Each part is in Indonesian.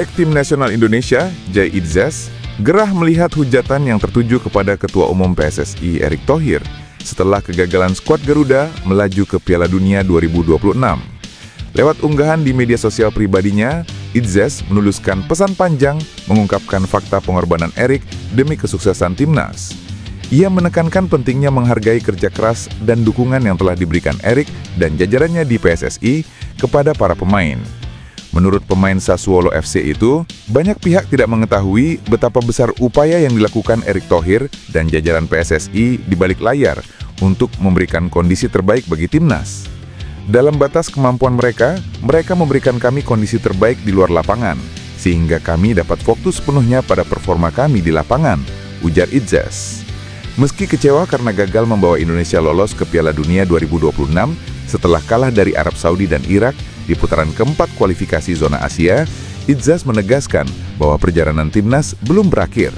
Bek Tim Nasional Indonesia, Jai Idzas, gerah melihat hujatan yang tertuju kepada Ketua Umum PSSI Erick Thohir setelah kegagalan skuad Garuda melaju ke Piala Dunia 2026. Lewat unggahan di media sosial pribadinya, Idzas menuliskan pesan panjang mengungkapkan fakta pengorbanan Erick demi kesuksesan timnas. Ia menekankan pentingnya menghargai kerja keras dan dukungan yang telah diberikan Erick dan jajarannya di PSSI kepada para pemain. Menurut pemain Sassuolo FC itu, banyak pihak tidak mengetahui betapa besar upaya yang dilakukan Erick Thohir dan jajaran PSSI di balik layar untuk memberikan kondisi terbaik bagi timnas. Dalam batas kemampuan mereka memberikan kami kondisi terbaik di luar lapangan, sehingga kami dapat fokus sepenuhnya pada performa kami di lapangan, ujar Idzas. Meski kecewa karena gagal membawa Indonesia lolos ke Piala Dunia 2026 setelah kalah dari Arab Saudi dan Irak di putaran keempat kualifikasi zona Asia, Idzas menegaskan bahwa perjalanan timnas belum berakhir.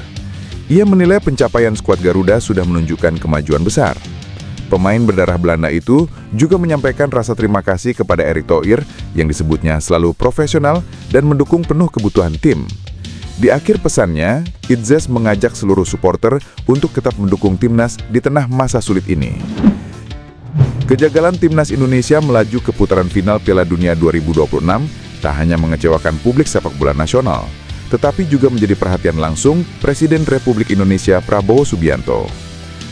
Ia menilai pencapaian skuad Garuda sudah menunjukkan kemajuan besar. Pemain berdarah Belanda itu juga menyampaikan rasa terima kasih kepada Erick Thohir yang disebutnya selalu profesional dan mendukung penuh kebutuhan tim. Di akhir pesannya, Idzas mengajak seluruh supporter untuk tetap mendukung timnas di tengah masa sulit ini. Kegagalan timnas Indonesia melaju ke putaran final Piala Dunia 2026 tak hanya mengecewakan publik sepak bola nasional, tetapi juga menjadi perhatian langsung Presiden Republik Indonesia Prabowo Subianto.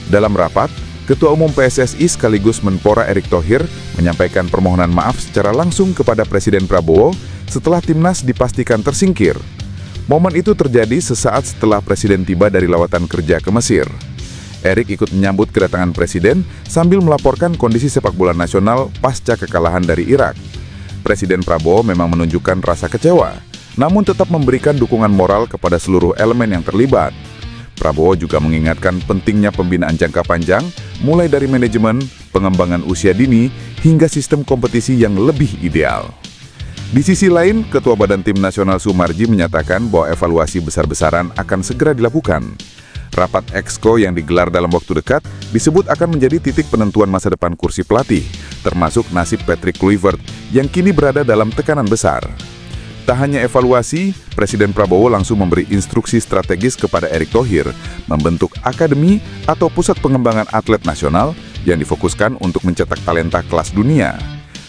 Dalam rapat, Ketua Umum PSSI sekaligus Menpora Erick Thohir menyampaikan permohonan maaf secara langsung kepada Presiden Prabowo setelah timnas dipastikan tersingkir. Momen itu terjadi sesaat setelah Presiden tiba dari lawatan kerja ke Mesir. Erick ikut menyambut kedatangan Presiden sambil melaporkan kondisi sepak bola nasional pasca kekalahan dari Irak. Presiden Prabowo memang menunjukkan rasa kecewa, namun tetap memberikan dukungan moral kepada seluruh elemen yang terlibat. Prabowo juga mengingatkan pentingnya pembinaan jangka panjang, mulai dari manajemen, pengembangan usia dini, hingga sistem kompetisi yang lebih ideal. Di sisi lain, Ketua Badan Tim Nasional Sumarji menyatakan bahwa evaluasi besar-besaran akan segera dilakukan. Rapat Exco yang digelar dalam waktu dekat disebut akan menjadi titik penentuan masa depan kursi pelatih, termasuk nasib Patrick Kluivert yang kini berada dalam tekanan besar. Tak hanya evaluasi, Presiden Prabowo langsung memberi instruksi strategis kepada Erick Thohir membentuk akademi atau pusat pengembangan atlet nasional yang difokuskan untuk mencetak talenta kelas dunia.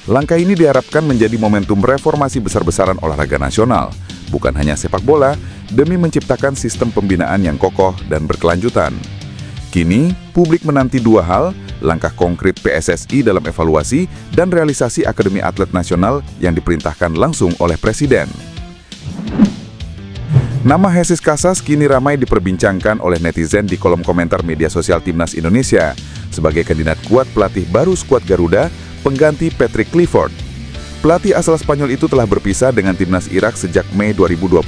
Langkah ini diharapkan menjadi momentum reformasi besar-besaran olahraga nasional, bukan hanya sepak bola, demi menciptakan sistem pembinaan yang kokoh dan berkelanjutan. Kini, publik menanti dua hal, langkah konkret PSSI dalam evaluasi dan realisasi Akademi Atlet Nasional yang diperintahkan langsung oleh Presiden. Nama Jesus Casas kini ramai diperbincangkan oleh netizen di kolom komentar media sosial Timnas Indonesia sebagai kandidat kuat pelatih baru skuad Garuda pengganti Patrick Kluivert. Pelatih asal Spanyol itu telah berpisah dengan timnas Irak sejak Mei 2025.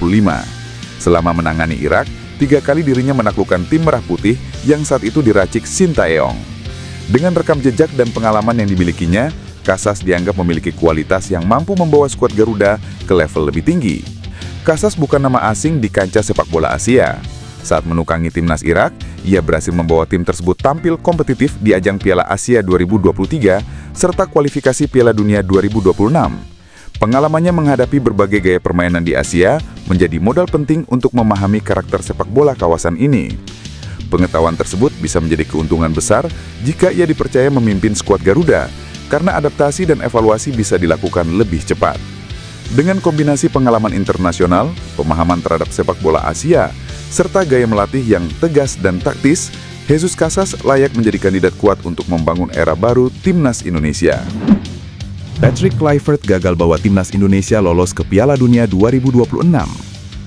Selama menangani Irak, 3 kali dirinya menaklukkan tim Merah Putih yang saat itu diracik Sintayong. Dengan rekam jejak dan pengalaman yang dimilikinya, Casas dianggap memiliki kualitas yang mampu membawa skuad Garuda ke level lebih tinggi. Casas bukan nama asing di kancah sepak bola Asia. Saat menukangi timnas Irak, ia berhasil membawa tim tersebut tampil kompetitif di ajang Piala Asia 2023 serta kualifikasi Piala Dunia 2026. Pengalamannya menghadapi berbagai gaya permainan di Asia menjadi modal penting untuk memahami karakter sepak bola kawasan ini. Pengetahuan tersebut bisa menjadi keuntungan besar jika ia dipercaya memimpin skuad Garuda, karena adaptasi dan evaluasi bisa dilakukan lebih cepat. Dengan kombinasi pengalaman internasional, pemahaman terhadap sepak bola Asia, serta gaya melatih yang tegas dan taktis, Jesus Casas layak menjadi kandidat kuat untuk membangun era baru Timnas Indonesia. Patrick Kluivert gagal bawa Timnas Indonesia lolos ke Piala Dunia 2026.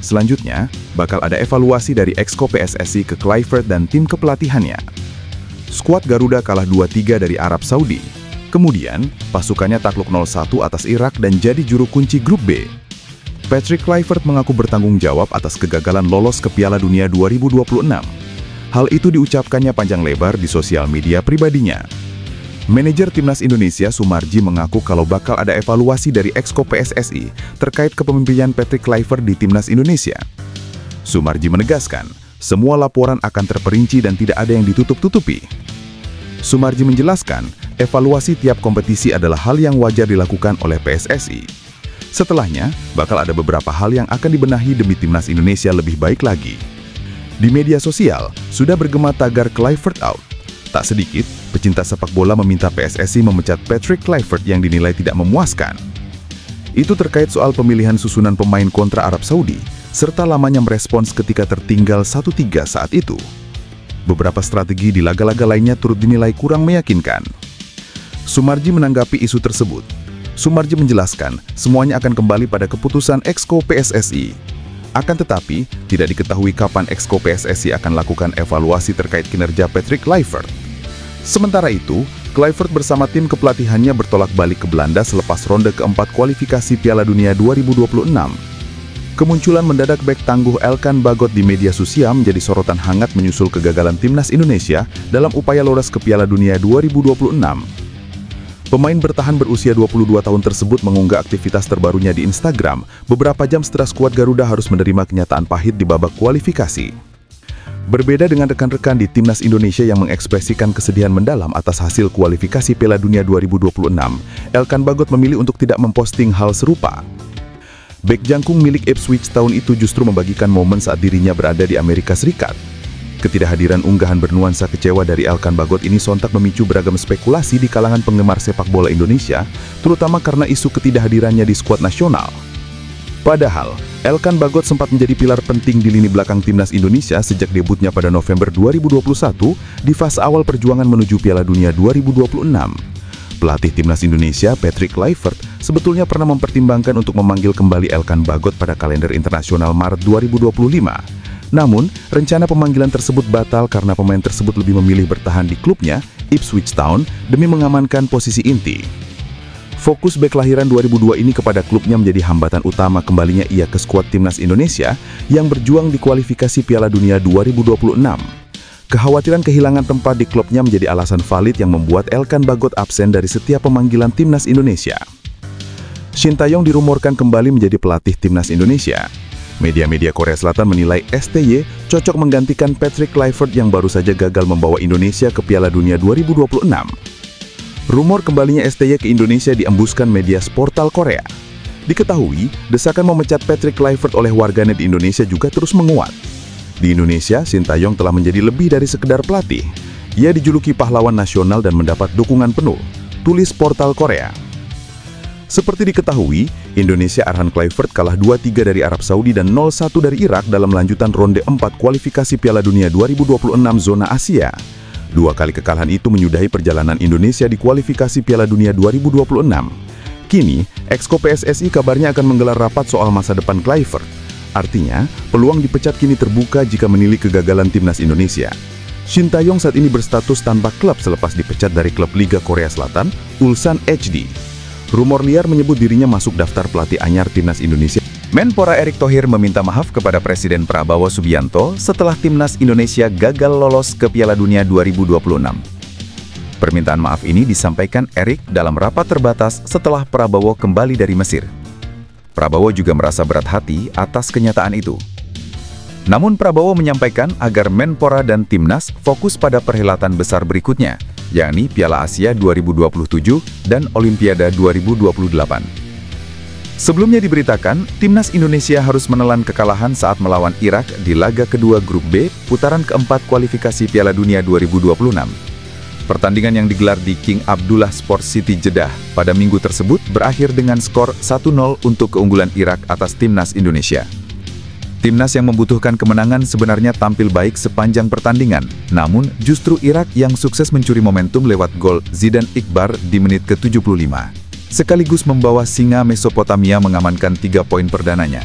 Selanjutnya, bakal ada evaluasi dari Exco PSSI ke Kluivert dan tim kepelatihannya. Skuad Garuda kalah 2-3 dari Arab Saudi. Kemudian, pasukannya takluk 0-1 atas Irak dan jadi juru kunci grup B. Patrick Kluivert mengaku bertanggung jawab atas kegagalan lolos ke Piala Dunia 2026. Hal itu diucapkannya panjang lebar di sosial media pribadinya. Manajer Timnas Indonesia Sumarji mengaku kalau bakal ada evaluasi dari Exco PSSI terkait kepemimpinan Patrick Kluivert di Timnas Indonesia. Sumarji menegaskan, semua laporan akan terperinci dan tidak ada yang ditutup-tutupi. Sumarji menjelaskan, evaluasi tiap kompetisi adalah hal yang wajar dilakukan oleh PSSI. Setelahnya, bakal ada beberapa hal yang akan dibenahi demi timnas Indonesia lebih baik lagi. Di media sosial, sudah bergema tagar Kluivert out. Tak sedikit, pecinta sepak bola meminta PSSI memecat Patrick Kluivert yang dinilai tidak memuaskan. Itu terkait soal pemilihan susunan pemain kontra Arab Saudi, serta lamanya merespons ketika tertinggal 1-3 saat itu. Beberapa strategi di laga-laga lainnya turut dinilai kurang meyakinkan. Sumarji menanggapi isu tersebut. Sumarji menjelaskan, semuanya akan kembali pada keputusan Exco PSSI. Akan tetapi, tidak diketahui kapan Exco PSSI akan lakukan evaluasi terkait kinerja Patrick Kluivert. Sementara itu, Kluivert bersama tim kepelatihannya bertolak balik ke Belanda selepas ronde keempat kualifikasi Piala Dunia 2026. Kemunculan mendadak bek tangguh Elkan Bagot di media sosial menjadi sorotan hangat menyusul kegagalan timnas Indonesia dalam upaya lolos ke Piala Dunia 2026. Pemain bertahan berusia 22 tahun tersebut mengunggah aktivitas terbarunya di Instagram beberapa jam setelah skuad Garuda harus menerima kenyataan pahit di babak kualifikasi. Berbeda dengan rekan-rekan di timnas Indonesia yang mengekspresikan kesedihan mendalam atas hasil kualifikasi Piala Dunia 2026, Elkan Bagot memilih untuk tidak memposting hal serupa. Bek jangkung milik Ipswich tahun itu justru membagikan momen saat dirinya berada di Amerika Serikat. Ketidakhadiran unggahan bernuansa kecewa dari Elkan Bagot ini sontak memicu beragam spekulasi di kalangan penggemar sepak bola Indonesia, terutama karena isu ketidakhadirannya di skuad nasional. Padahal, Elkan Bagot sempat menjadi pilar penting di lini belakang timnas Indonesia sejak debutnya pada November 2021 di fase awal perjuangan menuju Piala Dunia 2026. Pelatih timnas Indonesia, Patrick Kluivert, sebetulnya pernah mempertimbangkan untuk memanggil kembali Elkan Bagot pada kalender internasional Maret 2025. Namun, rencana pemanggilan tersebut batal karena pemain tersebut lebih memilih bertahan di klubnya, Ipswich Town, demi mengamankan posisi inti. Fokus bek kelahiran 2002 ini kepada klubnya menjadi hambatan utama kembalinya ia ke skuad timnas Indonesia yang berjuang di kualifikasi Piala Dunia 2026. Kekhawatiran kehilangan tempat di klubnya menjadi alasan valid yang membuat Elkan Bagot absen dari setiap pemanggilan timnas Indonesia. Shin Tae-yong dirumorkan kembali menjadi pelatih timnas Indonesia. Media-media Korea Selatan menilai STY cocok menggantikan Patrick Kluivert yang baru saja gagal membawa Indonesia ke Piala Dunia 2026. Rumor kembalinya STY ke Indonesia diembuskan media portal Korea. Diketahui, desakan memecat Patrick Kluivert oleh warganet di Indonesia juga terus menguat. Di Indonesia, Shin Tae-yong telah menjadi lebih dari sekedar pelatih. Ia dijuluki pahlawan nasional dan mendapat dukungan penuh, tulis portal Korea. Seperti diketahui, Indonesia Arhan Kluivert kalah 2-3 dari Arab Saudi dan 0-1 dari Irak dalam lanjutan ronde 4 kualifikasi Piala Dunia 2026 zona Asia. Dua kali kekalahan itu menyudahi perjalanan Indonesia di kualifikasi Piala Dunia 2026. Kini, Exco PSSI kabarnya akan menggelar rapat soal masa depan Kluivert. Artinya, peluang dipecat kini terbuka jika menilik kegagalan timnas Indonesia. Shin Tae-yong saat ini berstatus tanpa klub selepas dipecat dari klub Liga Korea Selatan, Ulsan HD. Rumor liar menyebut dirinya masuk daftar pelatih anyar timnas Indonesia. Menpora Erick Thohir meminta maaf kepada Presiden Prabowo Subianto setelah timnas Indonesia gagal lolos ke Piala Dunia 2026. Permintaan maaf ini disampaikan Erick dalam rapat terbatas setelah Prabowo kembali dari Mesir. Prabowo juga merasa berat hati atas kenyataan itu. Namun Prabowo menyampaikan agar Menpora dan Timnas fokus pada perhelatan besar berikutnya, yakni Piala Asia 2027 dan Olimpiade 2028. Sebelumnya diberitakan, Timnas Indonesia harus menelan kekalahan saat melawan Irak di laga kedua Grup B, putaran keempat kualifikasi Piala Dunia 2026. Pertandingan yang digelar di King Abdullah Sports City Jeddah pada minggu tersebut berakhir dengan skor 1-0 untuk keunggulan Irak atas Timnas Indonesia. Timnas yang membutuhkan kemenangan sebenarnya tampil baik sepanjang pertandingan, namun justru Irak yang sukses mencuri momentum lewat gol Zidane Iqbar di menit ke-75. Sekaligus membawa singa Mesopotamia mengamankan 3 poin perdananya.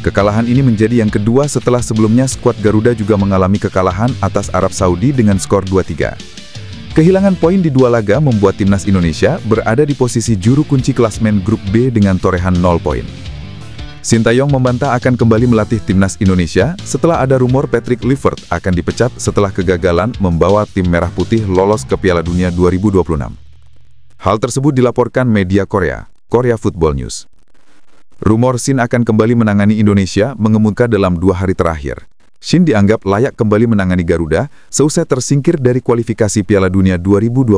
Kekalahan ini menjadi yang kedua setelah sebelumnya skuad Garuda juga mengalami kekalahan atas Arab Saudi dengan skor 2-3. Kehilangan poin di dua laga membuat Timnas Indonesia berada di posisi juru kunci klasmen Grup B dengan torehan 0 poin. Shin Tae-yong membantah akan kembali melatih Timnas Indonesia setelah ada rumor Patrick Kluivert akan dipecat setelah kegagalan membawa tim Merah Putih lolos ke Piala Dunia 2026. Hal tersebut dilaporkan media Korea, Korea Football News. Rumor Shin akan kembali menangani Indonesia mengemuka dalam 2 hari terakhir. Shin dianggap layak kembali menangani Garuda seusai tersingkir dari kualifikasi Piala Dunia 2026.